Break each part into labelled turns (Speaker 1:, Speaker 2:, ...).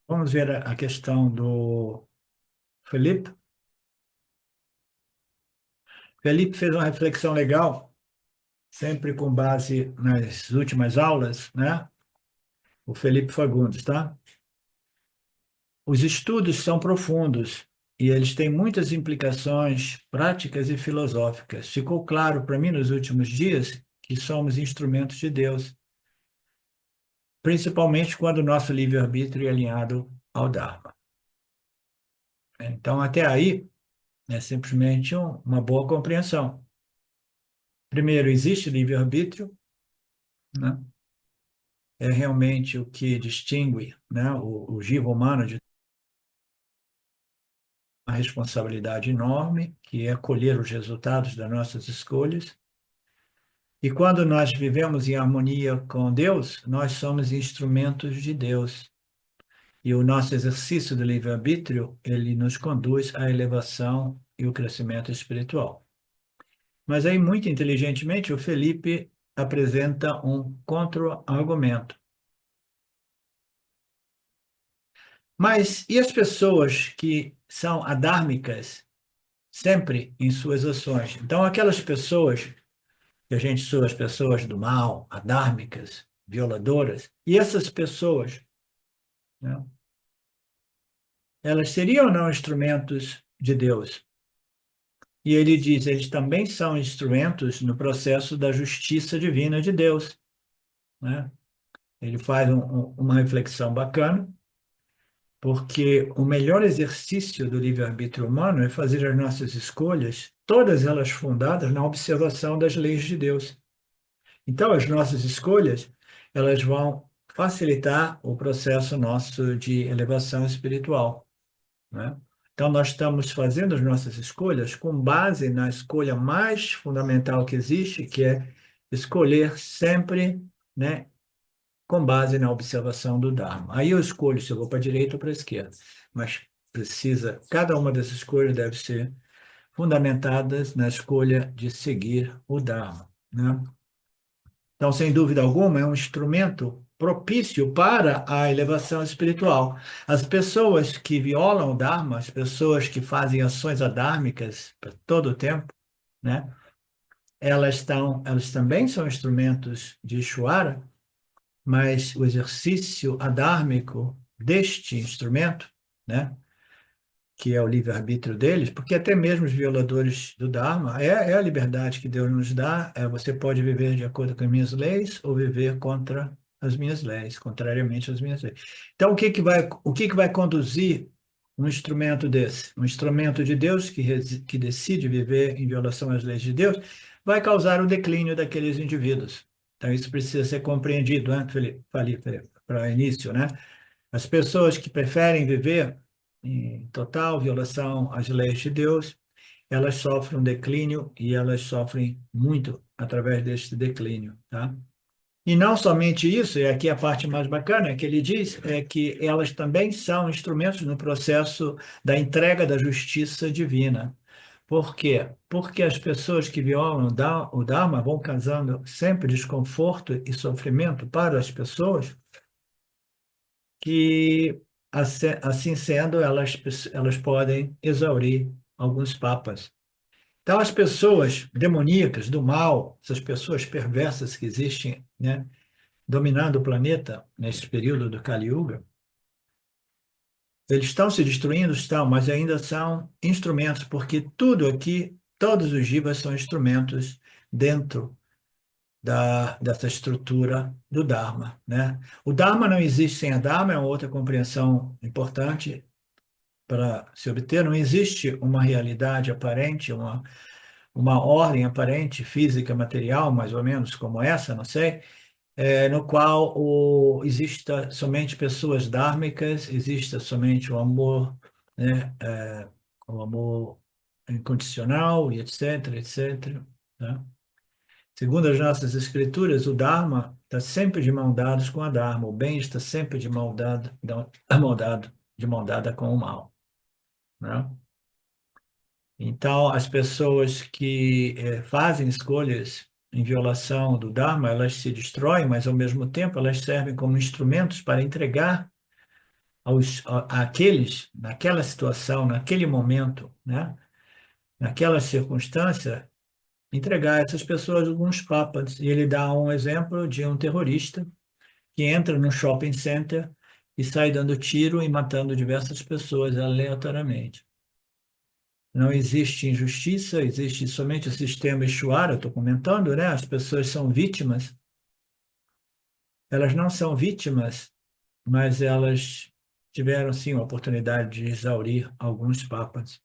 Speaker 1: Vamos ver a questão do Felipe. Felipe fez uma reflexão legal, sempre com base nas últimas aulas, né? O Felipe Fagundes, tá? Os estudos são profundos e eles têm muitas implicações práticas e filosóficas. Ficou claro para mim nos últimos dias que somos instrumentos de Deus, principalmente quando o nosso livre-arbítrio é alinhado ao Dharma. Então, até aí, é simplesmente uma boa compreensão. Primeiro, existe livre-arbítrio, né? É realmente o que distingue, né, o jiva humano de uma responsabilidade enorme, que é colher os resultados das nossas escolhas. E quando nós vivemos em harmonia com Deus, nós somos instrumentos de Deus. E o nosso exercício do livre-arbítrio, ele nos conduz à elevação e o crescimento espiritual. Mas aí, muito inteligentemente, o Felipe apresenta um contra-argumento. Mas e as pessoas que são adármicas sempre em suas ações? Então, aquelas pessoas que a gente são as pessoas do mal, adármicas, violadoras, e essas pessoas, né, elas seriam ou não instrumentos de Deus? E ele diz, eles também são instrumentos no processo da justiça divina de Deus, né? Ele faz uma reflexão bacana, porque o melhor exercício do livre-arbítrio humano é fazer as nossas escolhas, todas elas fundadas na observação das leis de Deus. Então, as nossas escolhas, elas vão facilitar o processo nosso de elevação espiritual, né? Então, nós estamos fazendo as nossas escolhas com base na escolha mais fundamental que existe, que é escolher sempre, né, com base na observação do Dharma. Aí eu escolho se eu vou para a direita ou para a esquerda, mas cada uma dessas escolhas deve ser fundamentadas na escolha de seguir o Dharma, né? Então, sem dúvida alguma, é um instrumento propício para a elevação espiritual. As pessoas que violam o Dharma, as pessoas que fazem ações adármicas para todo o tempo, né? Elas também são instrumentos de Ishvara, mas o exercício adármico deste instrumento, né, que é o livre-arbítrio deles, porque até mesmo os violadores do Dharma, é a liberdade que Deus nos dá, você pode viver de acordo com as minhas leis ou viver contra as minhas leis, contrariamente às minhas leis. Então, o que que vai conduzir um instrumento desse? Um instrumento de Deus que decide viver em violação às leis de Deus, vai causar o declínio daqueles indivíduos. Então, isso precisa ser compreendido, né, Felipe? Falei para início, né? As pessoas que preferem viver em total violação às leis de Deus, elas sofrem um declínio e elas sofrem muito através deste declínio, tá? E não somente isso, e aqui a parte mais bacana que ele diz, é que elas também são instrumentos no processo da entrega da justiça divina. Por quê? Porque as pessoas que violam o Dharma vão causando sempre desconforto e sofrimento para as pessoas que, assim sendo, elas podem exaurir alguns papas. Então, as pessoas demoníacas, do mal, essas pessoas perversas que existem, né, dominando o planeta nesse período do Kali Yuga, eles estão se destruindo, estão, mas ainda são instrumentos, porque tudo aqui, todos os jivas são instrumentos dentro dessa estrutura do Dharma, né? O Dharma não existe sem a Dharma, é uma outra compreensão importante para se obter. Não existe uma realidade aparente, uma ordem aparente, física, material, mais ou menos como essa, não sei, no qual exista somente pessoas dármicas, exista somente o amor, né? O amor incondicional e etc, etc, né? Segundo as nossas escrituras, o Dharma está sempre de mão dadas com a Dharma, o bem está sempre de mão dada com o mal, né? Então, as pessoas que fazem escolhas em violação do Dharma, elas se destroem, mas ao mesmo tempo elas servem como instrumentos para entregar àqueles, naquela situação, naquele momento, né? Naquela circunstância, entregar a essas pessoas alguns papas. E ele dá um exemplo de um terrorista que entra no shopping center e sai dando tiro e matando diversas pessoas aleatoriamente. Não existe injustiça, existe somente o sistema Ishwara, eu estou comentando, né? As pessoas são vítimas. Elas não são vítimas, mas elas tiveram, sim, a oportunidade de exaurir alguns papas,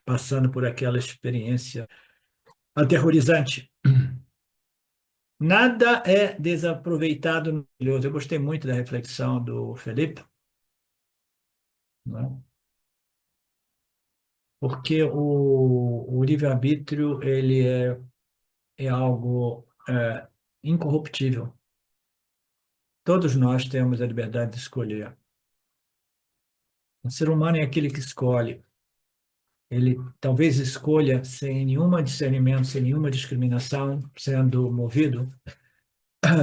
Speaker 1: passando por aquela experiência aterrorizante. Nada é desaproveitado no maravilhoso. Eu gostei muito da reflexão do Felipe, né? Porque o livre-arbítrio ele é algo incorruptível. Todos nós temos a liberdade de escolher. O ser humano é aquele que escolhe. Ele talvez escolha sem nenhum discernimento, sem nenhuma discriminação, sendo movido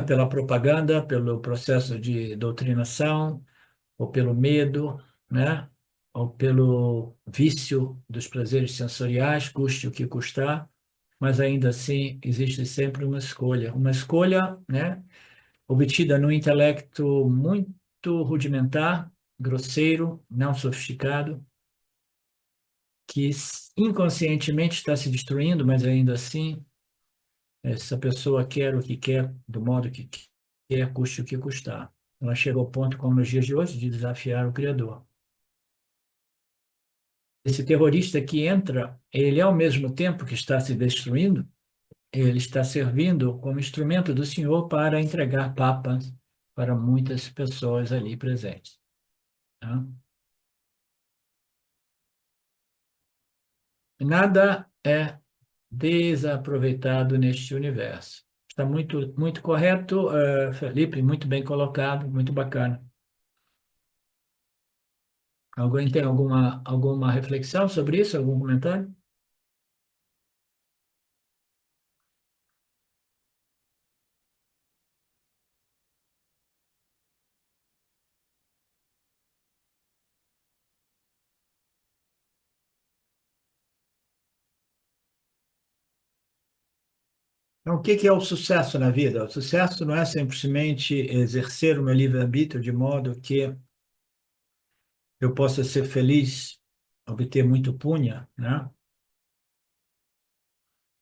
Speaker 1: pela propaganda, pelo processo de doutrinação, ou pelo medo, né? Ou pelo vício dos prazeres sensoriais, custe o que custar, mas ainda assim existe sempre uma escolha, né? Obtida no intelecto muito rudimentar, grosseiro, não sofisticado, que inconscientemente está se destruindo, mas ainda assim, essa pessoa quer o que quer, do modo que quer, custe o que custar. Ela chega ao ponto, como nos dias de hoje, de desafiar o Criador. Esse terrorista que entra, ele ao mesmo tempo que está se destruindo, ele está servindo como instrumento do Senhor para entregar papas para muitas pessoas ali presentes. Tá? Nada é desaproveitado neste universo. Está muito, muito correto, Felipe, muito bem colocado, muito bacana. Alguém tem alguma reflexão sobre isso? Algum comentário? Então, o que que é o sucesso na vida? O sucesso não é simplesmente exercer o meu livre-arbítrio de modo que eu possa ser feliz, obter muito punha, né?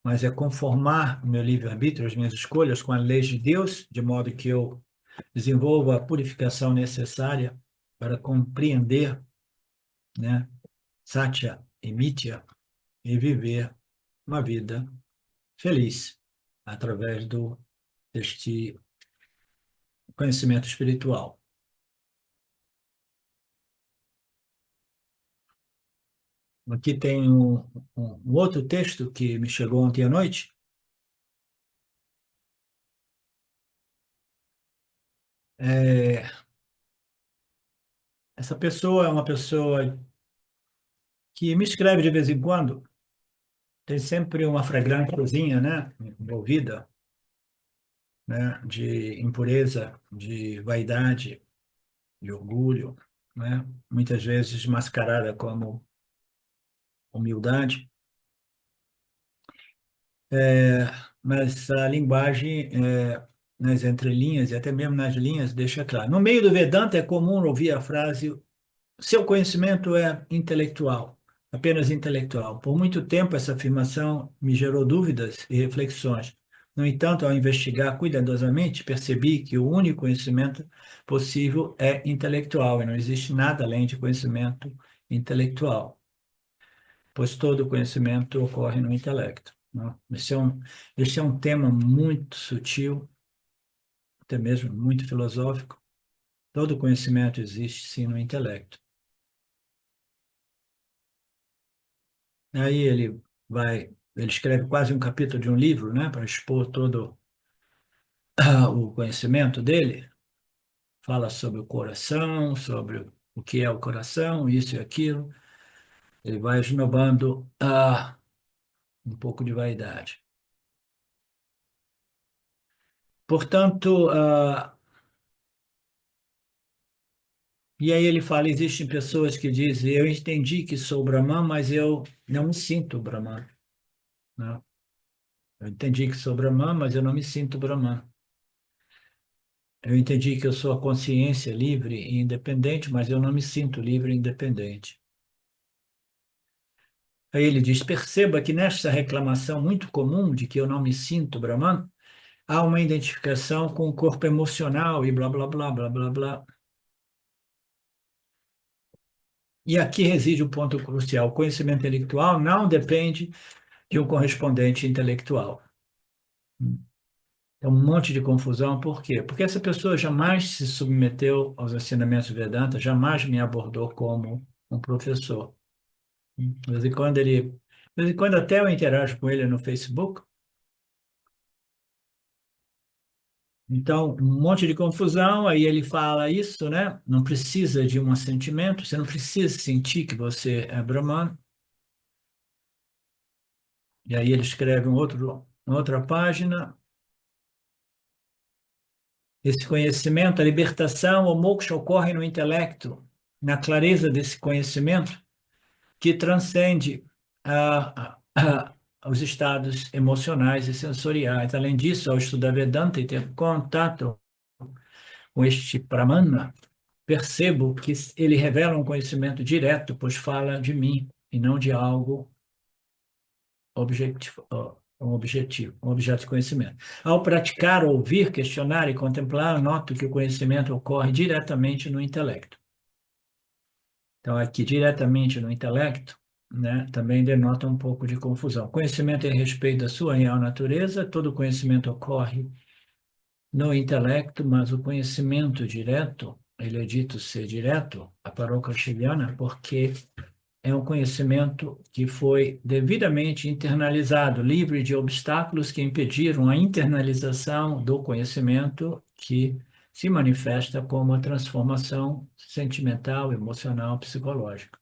Speaker 1: Mas é conformar o meu livre-arbítrio, as minhas escolhas, com as leis de Deus, de modo que eu desenvolva a purificação necessária para compreender, né, Satya e Mithya e viver uma vida feliz através deste conhecimento espiritual. Aqui tem um outro texto que me chegou ontem à noite. É, essa pessoa é uma pessoa que me escreve de vez em quando, tem sempre uma fragrânciazinha, né, envolvida, né, de impureza, de vaidade, de orgulho, né, muitas vezes mascarada como humildade. É, mas a linguagem, nas entrelinhas e até mesmo nas linhas, deixa claro. No meio do Vedanta é comum ouvir a frase: seu conhecimento é intelectual, apenas intelectual. Por muito tempo, essa afirmação me gerou dúvidas e reflexões. No entanto, ao investigar cuidadosamente, percebi que o único conhecimento possível é intelectual e não existe nada além de conhecimento intelectual, pois todo conhecimento ocorre no intelecto, né? Esse é um tema muito sutil, até mesmo muito filosófico. Todo conhecimento existe sim no intelecto. Aí ele escreve quase um capítulo de um livro, né, para expor todo o conhecimento dele. Fala sobre o coração, sobre o que é o coração, isso e aquilo. Ele vai esnobando um pouco de vaidade. Portanto, E aí ele fala, existem pessoas que dizem, eu entendi que sou Brahman, mas eu não me sinto Brahman, né? Eu entendi que sou Brahman, mas eu não me sinto Brahman. Eu entendi que eu sou a consciência livre e independente, mas eu não me sinto livre e independente. Aí ele diz, perceba que nesta reclamação muito comum de que eu não me sinto Brahman, há uma identificação com o corpo emocional e blá, blá, blá, blá, blá, blá. E aqui reside o ponto crucial. O conhecimento intelectual não depende de um correspondente intelectual. É um monte de confusão, por quê? Porque essa pessoa jamais se submeteu aos ensinamentos Vedanta, jamais me abordou como um professor. De vez em quando de vez em quando até eu interajo com ele no Facebook. Então, um monte de confusão, aí ele fala isso, né? Não precisa de um assentimento, você não precisa sentir que você é Brahman. E aí ele escreve uma outra página. Esse conhecimento, a libertação, o moksha ocorre no intelecto, na clareza desse conhecimento que transcende os estados emocionais e sensoriais. Além disso, ao estudar Vedanta e ter contato com este Pramana, percebo que ele revela um conhecimento direto, pois fala de mim e não de algo objetivo, um objeto de conhecimento. Ao praticar, ouvir, questionar e contemplar, noto que o conhecimento ocorre diretamente no intelecto. Então, aqui, diretamente no intelecto, né, também denota um pouco de confusão. Conhecimento é a respeito da sua real natureza, todo conhecimento ocorre no intelecto, mas o conhecimento direto, ele é dito ser direto, a parocaxiliana, porque é um conhecimento que foi devidamente internalizado, livre de obstáculos que impediram a internalização do conhecimento que se manifesta como a transformação sentimental, emocional, psicológica.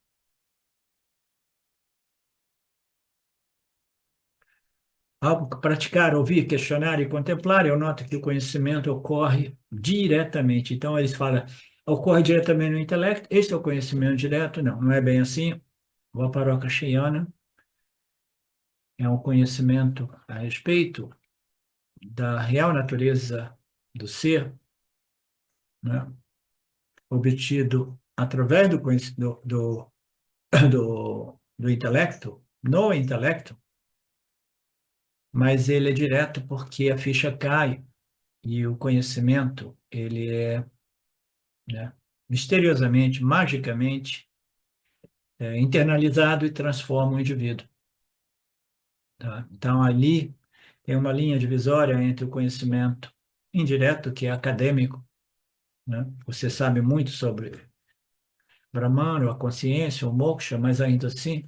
Speaker 1: Ao praticar, ouvir, questionar e contemplar, eu noto que o conhecimento ocorre diretamente. Então, eles falam, ocorre diretamente no intelecto, esse é o conhecimento direto? Não, não é bem assim. O Aparokashayana é um conhecimento a respeito da real natureza do ser, né, obtido através do intelecto, no intelecto, mas ele é direto porque a ficha cai e o conhecimento, ele é, né, misteriosamente, magicamente, internalizado e transforma o indivíduo. Tá? Então, ali tem uma linha divisória entre o conhecimento indireto, que é acadêmico, né? Você sabe muito sobre Brahman, a consciência, o moksha, mas ainda assim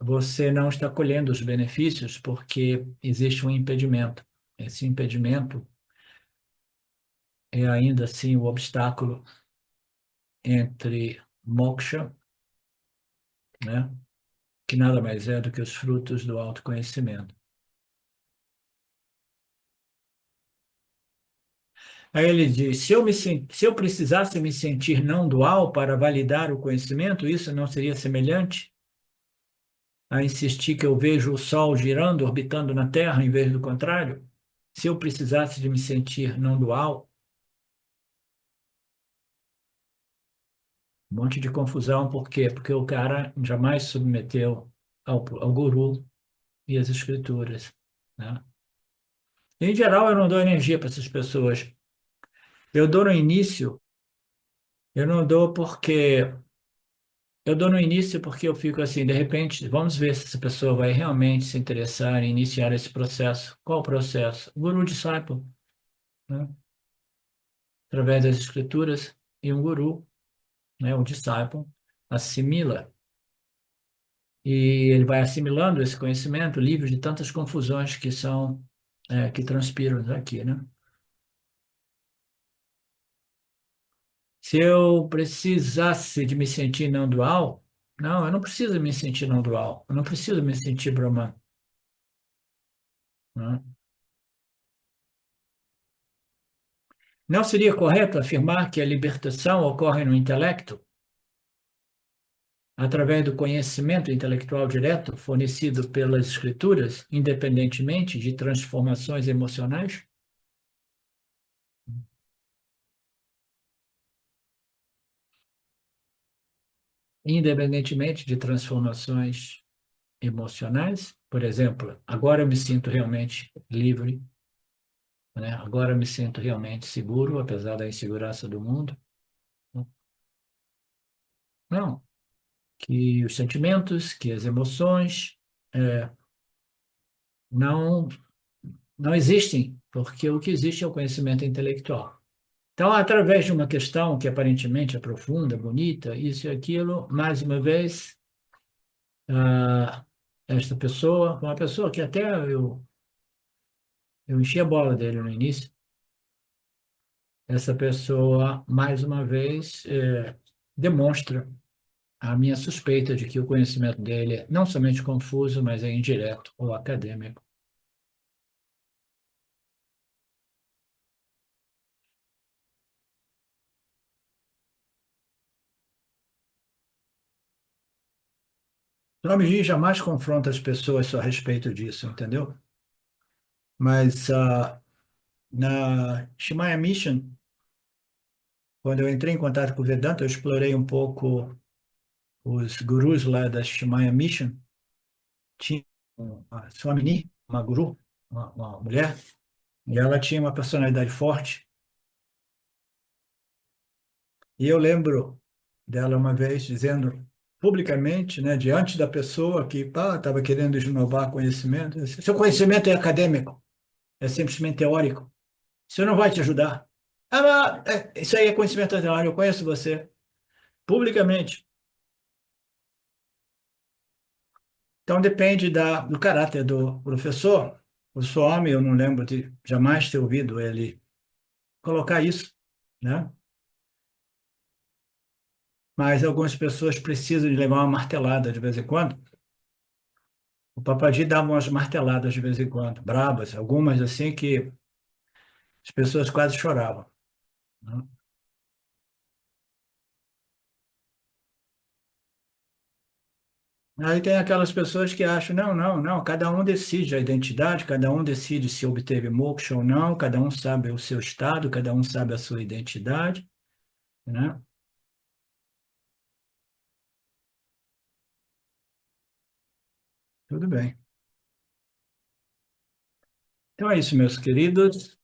Speaker 1: você não está colhendo os benefícios porque existe um impedimento. Esse impedimento é ainda assim o obstáculo entre moksha, né, que nada mais é do que os frutos do autoconhecimento. Aí ele diz: se eu precisasse me sentir não dual para validar o conhecimento, isso não seria semelhante a insistir que eu vejo o Sol girando, orbitando na Terra, em vez do contrário? Se eu precisasse de me sentir não dual, um monte de confusão, por quê? Porque o cara jamais submeteu ao guru e às escrituras, né? Em geral, eu não dou energia para essas pessoas. Eu dou no início, eu não dou porque eu dou no início porque eu fico assim, de repente, vamos ver se essa pessoa vai realmente se interessar em iniciar esse processo. Qual o processo? O guru disciple, né? Através das escrituras e um guru, né, o disciple, assimila. E ele vai assimilando esse conhecimento livre de tantas confusões que são, que transpiram aqui, né? Se eu precisasse de me sentir não dual, não, eu não preciso me sentir não dual, eu não preciso me sentir Brahman, né? Não seria correto afirmar que a libertação ocorre no intelecto, através do conhecimento intelectual direto fornecido pelas escrituras, independentemente de transformações emocionais? Independentemente de transformações emocionais? Por exemplo, agora eu me sinto realmente livre, né? Agora eu me sinto realmente seguro, apesar da insegurança do mundo. Não, que os sentimentos, que as emoções não, não existem, porque o que existe é o conhecimento intelectual. Então, através de uma questão que aparentemente é profunda, bonita, isso e aquilo, mais uma vez, ah, esta pessoa, uma pessoa que até eu enchi a bola dele no início, essa pessoa, mais uma vez, demonstra a minha suspeita de que o conhecimento dele é não somente confuso, mas é indireto ou acadêmico. Swamiji jamais confronta as pessoas só a respeito disso, entendeu? Mas na Shimaya Mission, quando eu entrei em contato com o Vedanta, eu explorei um pouco os gurus lá da Shimaya Mission. Tinha a Swamini, uma guru, uma mulher, e ela tinha uma personalidade forte. E eu lembro dela uma vez dizendo publicamente, né, diante da pessoa que estava querendo esnobar conhecimento, disse, seu conhecimento é acadêmico, é simplesmente teórico. Isso não vai te ajudar. Isso aí é conhecimento teórico, eu conheço você. Publicamente. Então depende do caráter do professor. O Swami, eu não lembro de jamais ter ouvido ele colocar isso, né? Mas algumas pessoas precisam de levar uma martelada de vez em quando. O Papadi dava umas marteladas de vez em quando, brabas, algumas assim que as pessoas quase choravam, né? Aí tem aquelas pessoas que acham, não, não, não, cada um decide a identidade, cada um decide se obteve moksha ou não, cada um sabe o seu estado, cada um sabe a sua identidade, né? Tudo bem. Então é isso, meus queridos.